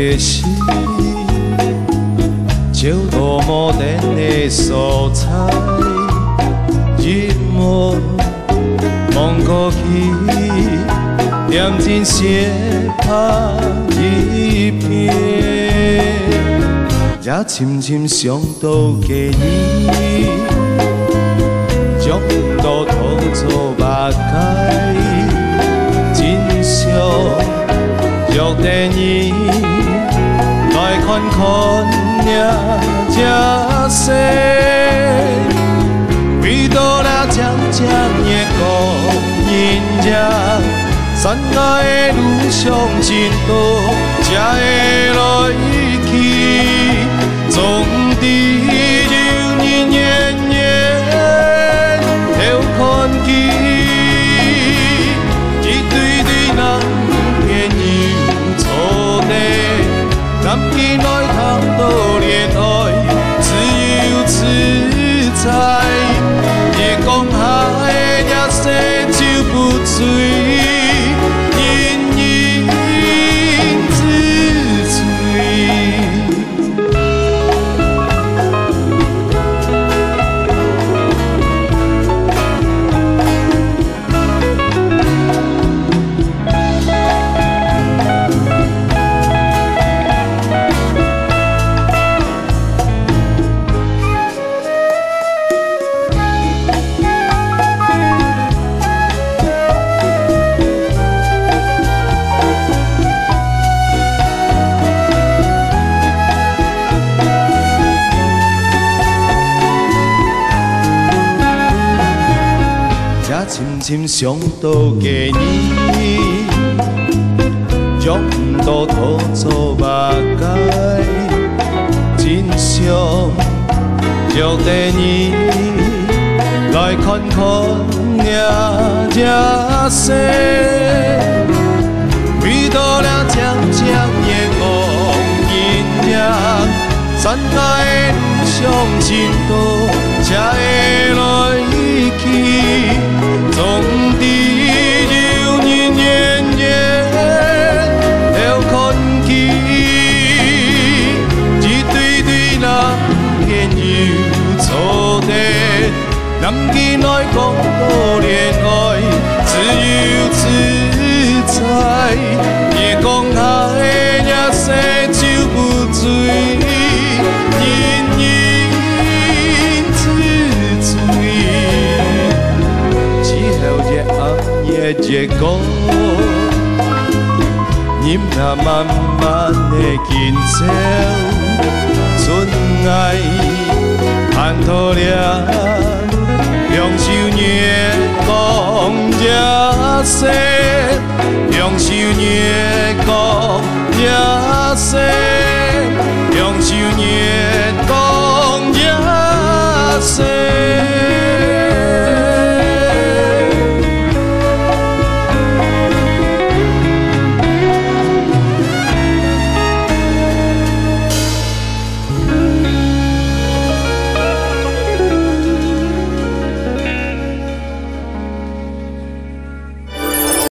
的心，照落无电的所在，日暮望过去，点尽血拍一片，也深深想到过你，将路途做目界，真相若电影来看看呀，这世为多了渐渐的讲人呀，山爱的路上真多，才会来去，总伫流年年年了看见，一对对人偏又错地，南京来通到恋爱，自由自在，夜公海也生就不醉。深深想到过你，将路途做目界，真相若电影来看看呀，这世为多了渐渐的讲人呀，山爱路上真多，才会来去。总伫流年年年了看见，一对对人偏又错地，南京来讲到恋爱，自由自在，夜公海也生就不醉，人人自醉。夜夜歌，饮那慢慢的今宵，春爱盼透了，两手月光这世，两手月光这世。